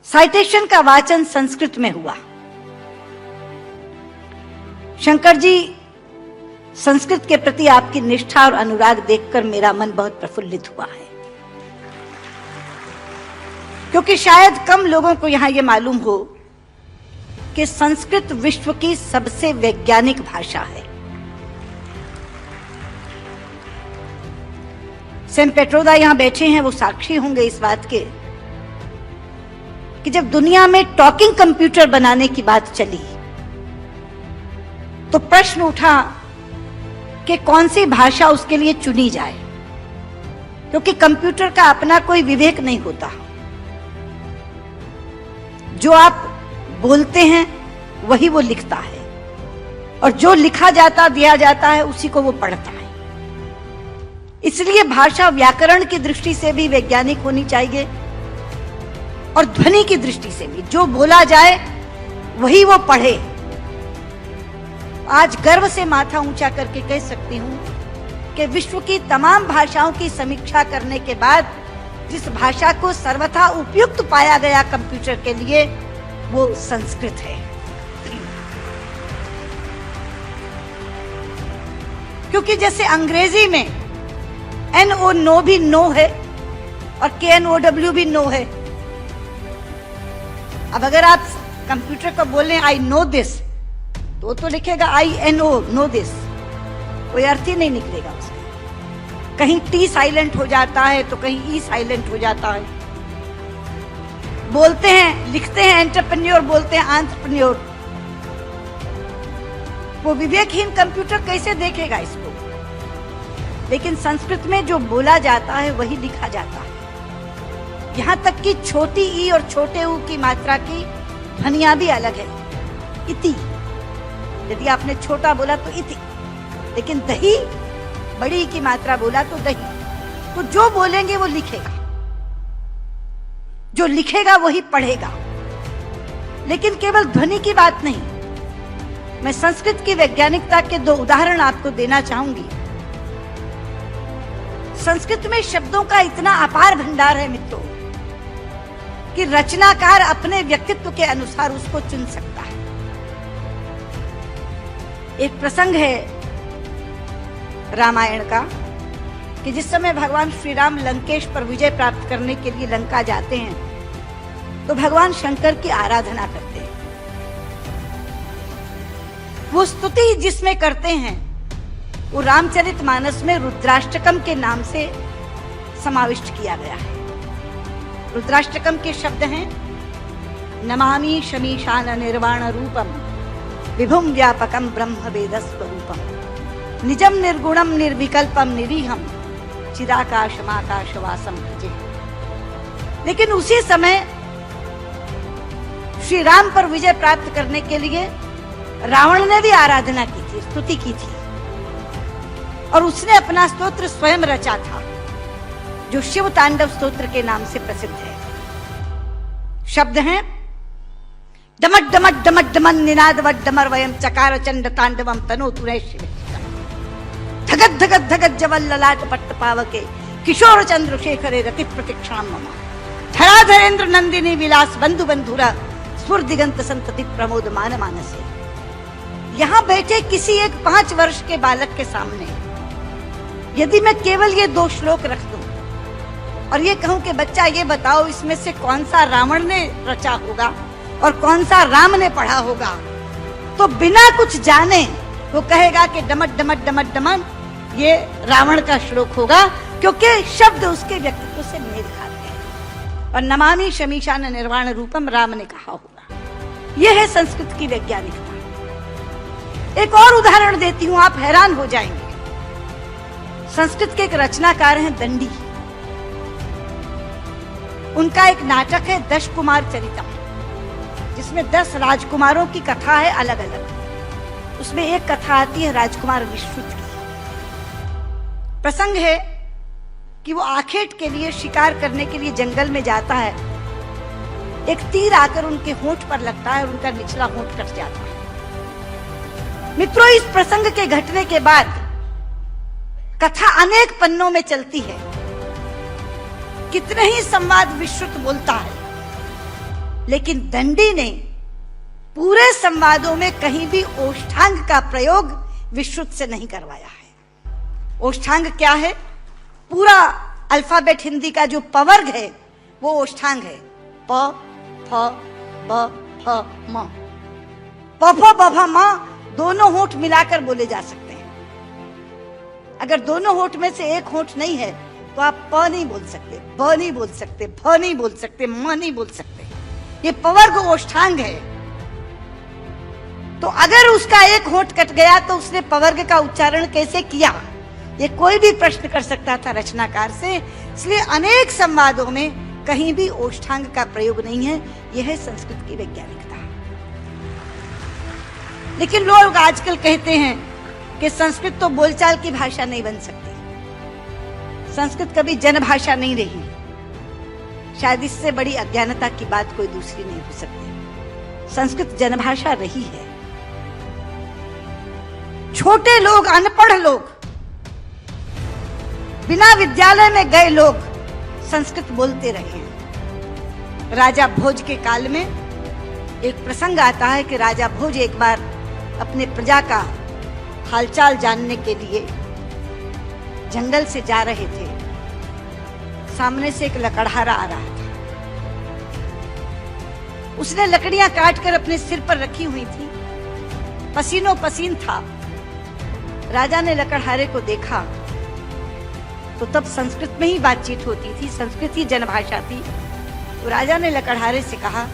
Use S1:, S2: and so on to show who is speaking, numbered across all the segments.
S1: Citation का वाचन संस्कृत में हुआ। शंकर जी, संस्कृत के प्रति आपकी निष्ठा और अनुराग देखकर मेरा मन बहुत प्रफुल्लित हुआ है, क्योंकि शायद कम लोगों को यहां यह मालूम हो कि संस्कृत विश्व की सबसे वैज्ञानिक भाषा है। सेम पेट्रोदा यहां बैठे हैं, वो साक्षी होंगे इस बात के कि जब दुनिया में टॉकिंग कंप्यूटर बनाने की बात चली तो प्रश्न उठा कि कौन सी भाषा उसके लिए चुनी जाए, क्योंकि कंप्यूटर का अपना कोई विवेक नहीं होता। जो आप बोलते हैं वही वो लिखता है, और जो लिखा जाता दिया जाता है उसी को वो पढ़ता है। इसलिए भाषा व्याकरण की दृष्टि से भी वैज्ञानिक होनी चाहिए और ध्वनि की दृष्टि से भी। जो बोला जाए वही वो पढ़े। आज गर्व से माथा ऊंचा करके कह सकती हूं कि विश्व की तमाम भाषाओं की समीक्षा करने के बाद जिस भाषा को सर्वथा उपयुक्त पाया गया कंप्यूटर के लिए, वो संस्कृत है। क्योंकि जैसे अंग्रेजी में NO नो भी नो है और KNOW भी नो है। अब अगर आप कंप्यूटर को बोलें आई नो दिस, तो लिखेगा INO नो दिस, कोई अर्थ ही नहीं निकलेगा उसका। कहीं T साइलेंट हो जाता है तो कहीं E साइलेंट हो जाता है। बोलते हैं, लिखते हैं एंटरप्रेन्योर, बोलते हैं एंटरप्रेन्योर। वो विवेकहीन कंप्यूटर कैसे देखेगा इसको? लेकिन संस्कृत में जो बोला जाता है वही लिखा जाता है। यहां तक कि छोटी ई और छोटे ऊ की मात्रा की ध्वनियां भी अलग है। इति, यदि आपने छोटा बोला तो इति, लेकिन दही, बड़ी की मात्रा बोला तो दही। तो जो बोलेंगे वो लिखेगा, जो लिखेगा वही पढ़ेगा। लेकिन केवल ध्वनि की बात नहीं, मैं संस्कृत की वैज्ञानिकता के 2 उदाहरण आपको देना चाहूंगी। संस्कृत में शब्दों का इतना अपार भंडार है मित्रों कि रचनाकार अपने व्यक्तित्व के अनुसार उसको चुन सकता है। एक प्रसंग है रामायण का कि जिस समय भगवान श्री राम लंकेश पर विजय प्राप्त करने के लिए लंका जाते हैं तो भगवान शंकर की आराधना करते हैं। वो स्तुति जिसमें करते हैं वो रामचरितमानस में रुद्राष्टकम के नाम से समाविष्ट किया गया है। रुद्राष्टकम के शब्द हैं, नमामि शमीशान निर्वाण रूपम विभुम व्यापकम ब्रह्म वेद स्वरूपम निजम निर्गुणम निर्विकल्पम निरीहम चिराकाशमाकाशवासम भजे। लेकिन उसी समय श्री राम पर विजय प्राप्त करने के लिए रावण ने भी आराधना की थी, स्तुति की थी, और उसने अपना स्तोत्र स्वयं रचा था जो शिव तांडव स्तोत्र के नाम से प्रसिद्ध है। शब्द हैं, डमट डमट डमट डमन निनाद वट डमर वयम चकार चंड तांडवम तनो तुरे शिव धगत धगत धगत जवल ललाट पट्ट पावके किशोर चंद्रशेखरे रति प्रतिक्षण मम धराधरेन्द्र नंदिनी विलास बंधु बंधुरा स्फुर दिगंत संतति प्रमोद मान मानसे। यहां बैठे किसी एक 5 वर्ष के बालक के सामने यदि मैं केवल ये 2 श्लोक रख दूं और ये कहूं कि बच्चा ये बताओ इसमें से कौन सा रावण ने रचा होगा और कौन सा राम ने पढ़ा होगा, तो बिना कुछ जाने वो कहेगा कि डमट डमट डमट डमन ये रावण का श्लोक होगा, क्योंकि शब्द उसके व्यक्तित्व से मेल खाते हैं। और नमामि शमीशान निर्वाण रूपम राम ने कहा होगा। यह है संस्कृत की वैज्ञानिकता। एक और उदाहरण देती हूं, आप हैरान हो जाएंगे। संस्कृत के एक रचनाकार हैं दंडी। उनका एक नाटक है 10 कुमार चरितम, जिसमें 10 राजकुमारों की कथा है अलग अलग। उसमें एक कथा आती है राजकुमार विश्रुत की। प्रसंग है कि वो आखेट के लिए शिकार करने के लिए जंगल में जाता है। एक तीर आकर उनके होंठ पर लगता है और उनका निचला होंठ कट जाता है। मित्रों, इस प्रसंग के घटने के बाद कथा अनेक पन्नों में चलती है। कितने ही संवाद विश्रुत बोलता है, लेकिन दंडी ने पूरे संवादों में कहीं भी ओष्ठांग का प्रयोग विश्रुत से नहीं करवाया है। ओष्ठांग क्या है? पूरा अल्फाबेट हिंदी का जो पवर्ग है वो ओष्ठांग है। प, फ, ब, फ, म। प, फ, ब, फ, म दोनों होंठ मिलाकर बोले जा सकते हैं। अगर दोनों होंठ में से एक होंठ नहीं है तो आप प नहीं बोल सकते, ब नहीं बोल सकते, फ नहीं बोल सकते, म नहीं बोल सकते। ये पवर्ग ओष्ठांग है। तो अगर उसका एक होंठ कट गया तो उसने पवर्ग का उच्चारण कैसे किया, ये कोई भी प्रश्न कर सकता था रचनाकार से। इसलिए अनेक संवादों में कहीं भी ओष्ठांग का प्रयोग नहीं है। यह है संस्कृत की वैज्ञानिकता। लेकिन लोग आजकल कहते हैं कि संस्कृत तो बोलचाल की भाषा नहीं बन सकती, संस्कृत कभी जनभाषा नहीं रही। शायद इससे बड़ी अज्ञानता की बात कोई दूसरी नहीं हो सकती। संस्कृत जनभाषा रही है। छोटे लोग, अनपढ़ लोग, बिना विद्यालय में गए लोग संस्कृत बोलते रहे हैं। राजा भोज के काल में एक प्रसंग आता है कि राजा भोज एक बार अपने प्रजा का हालचाल जानने के लिए जंगल से जा रहे थे। सामने से एक लकड़हारा आ रहा था। उसने लकड़ियां काटकर अपने सिर पर रखी हुई थी, पसीनों पसीन था। राजा ने लकड़हारे को देखा तो तब संस्कृत में ही बातचीत होती थी, संस्कृत ही जनभाषा थी। तो राजा ने लकड़हारे से कहा,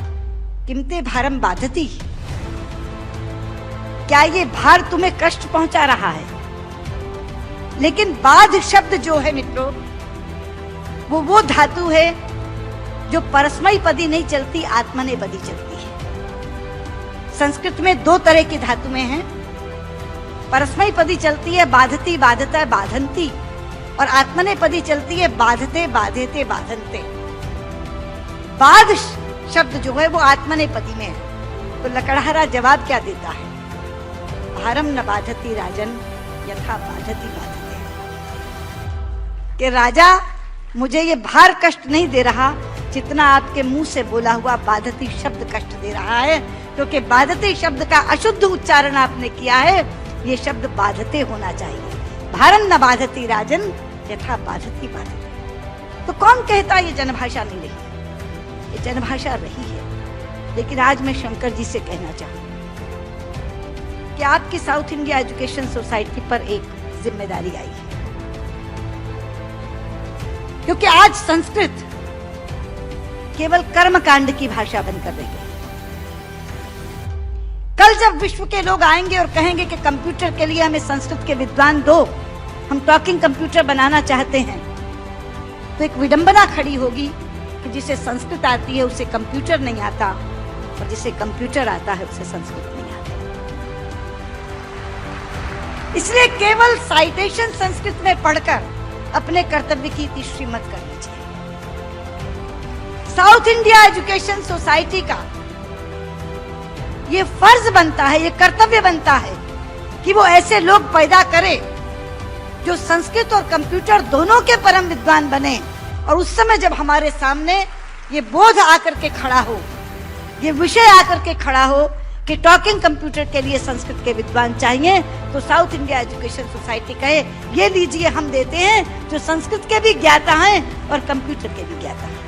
S1: किमते भारम बाधती, क्या ये भार तुम्हें कष्ट पहुंचा रहा है? लेकिन बाध शब्द जो है मित्रों, वो धातु है जो परस्मैपदी नहीं चलती, आत्मनेपदी चलती है। संस्कृत में दो तरह की धातुएं हैं। परस्मैपदी चलती है बाधती, बाधता, बाधंती, और आत्मनेपदी चलती है बाधते, बाधेते, बाधनते। बाध शब्द जो है वो आत्मनेपदी में है। तो लकड़हारा जवाब क्या देता है? भारम न बाधती राजन यथा बाधती बाधते, कि राजा मुझे ये भार कष्ट नहीं दे रहा जितना आपके मुंह से बोला हुआ बाधती शब्द कष्ट दे रहा है, क्योंकि बाधती शब्द का अशुद्ध उच्चारण आपने किया है। ये शब्द बाधते होना चाहिए। भारम न बाधती राजन यथा बाधती बाधते। तो कौन कहता ये जनभाषा नहीं रही? ये जनभाषा रही है। लेकिन आज मैं शंकर जी से कहना चाहूंगी कि आपकी साउथ इंडिया एजुकेशन सोसाइटी पर एक जिम्मेदारी आई है, क्योंकि आज संस्कृत केवल कर्मकांड की भाषा बनकर रह गई। कल जब विश्व के लोग आएंगे और कहेंगे कि कंप्यूटर के लिए हमें संस्कृत के विद्वान दो, हम टॉकिंग कंप्यूटर बनाना चाहते हैं, तो एक विडंबना खड़ी होगी कि जिसे संस्कृत आती है उसे कंप्यूटर नहीं आता, और जिसे कंप्यूटर आता है उसे संस्कृत नहीं आता। इसलिए केवल साइटेशन संस्कृत में पढ़कर अपने कर्तव्य की तीसरी मत करनी चाहिए। साउथ इंडिया एजुकेशन सोसाइटी का ये फर्ज बनता है, ये कर्तव्य बनता है कि वो ऐसे लोग पैदा करे जो संस्कृत और कंप्यूटर दोनों के परम विद्वान बने। और उस समय जब हमारे सामने ये बोध आकर के खड़ा हो, ये विषय आकर के खड़ा हो कि टॉकिंग कंप्यूटर के लिए संस्कृत के विद्वान चाहिए, तो साउथ इंडिया एजुकेशन सोसाइटी कहे, ये लीजिए हम देते हैं जो संस्कृत के भी ज्ञाता हैं और कंप्यूटर के भी ज्ञाता हैं।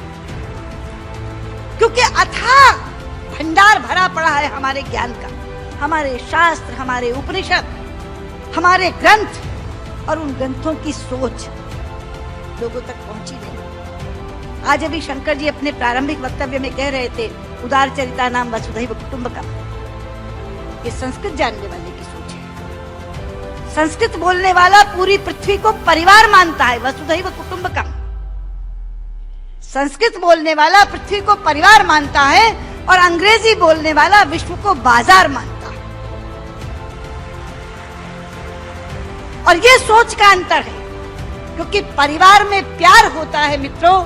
S1: क्योंकि अथाह भंडार भरा पड़ा है हमारे ज्ञान का, हमारे शास्त्र, हमारे उपनिषद, हमारे ग्रंथ, और उन ग्रंथों की सोच लोगों तक पहुंची नहीं। आज अभी शंकर जी अपने प्रारंभिक वक्तव्य में कह रहे थे, उदार चरिता नाम वसुधैव कुटुंबकम। ये संस्कृत जानने वाले की सोच है। संस्कृत बोलने वाला पूरी पृथ्वी को परिवार मानता है, वसुधैव कुटुंबकम। संस्कृत बोलने वाला पृथ्वी को परिवार मानता है, और अंग्रेजी बोलने वाला विश्व को बाजार मानता है। और ये सोच का अंतर है, क्योंकि परिवार में प्यार होता है मित्रों,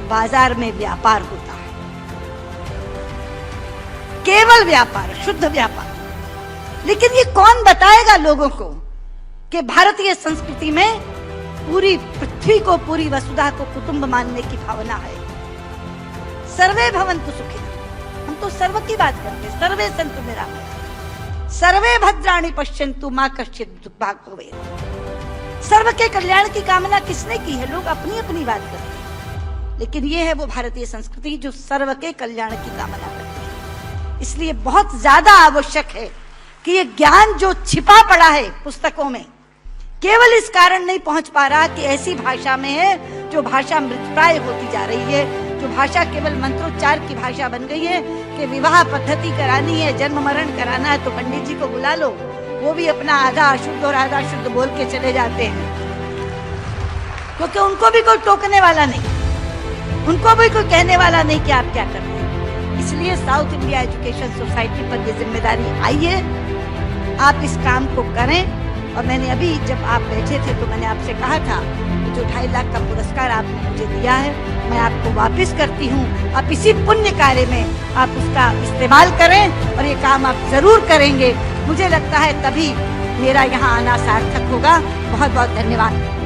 S1: बाजार में व्यापार होता है, केवल व्यापार, शुद्ध व्यापार। लेकिन ये कौन बताएगा लोगों को कि भारतीय संस्कृति में पूरी पृथ्वी को, पूरी वसुधा को कुटुंब मानने की भावना है। सर्वे भवन्तु सुखिनः। हम तो सर्व की बात करते हैं, सर्वे सन्तु निरामयाः, सर्वे भद्राणि पश्यन्तु मा कश्चित् दुर्भाग्यो भवेत्। सर्व के कल्याण की कामना किसने की है? लोग अपनी अपनी बात करते हैं, लेकिन ये है वो भारतीय संस्कृति जो सर्व के कल्याण की कामना करती है। इसलिए बहुत ज्यादा आवश्यक है कि ये ज्ञान जो छिपा पड़ा है पुस्तकों में, केवल इस कारण नहीं पहुंच पा रहा कि ऐसी भाषा में है जो भाषा मृतप्राय होती जा रही है, जो भाषा केवल मंत्रोच्चार की भाषा बन गई है कि विवाह पद्धति करानी है, जन्म मरण कराना है तो पंडित जी को बुला लो, वो भी अपना आधा अशुद्ध और आधा शुद्ध बोल के चले जाते हैं, क्योंकि उनको भी कोई टोकने वाला नहीं, उनको भी कोई कहने वाला नहीं कि आप क्या कर रहे हैं। इसलिए साउथ इंडिया एजुकेशन सोसाइटी पर ये जिम्मेदारी आई है, आप इस काम को करें। और मैंने अभी जब आप बैठे थे तो मैंने आपसे कहा था कि जो 2.5 लाख का पुरस्कार आपने मुझे दिया है मैं आपको वापस करती हूँ। आप इसी पुण्य कार्य में आप उसका इस्तेमाल करें और ये काम आप जरूर करेंगे। मुझे लगता है तभी मेरा यहाँ आना सार्थक होगा। बहुत बहुत धन्यवाद।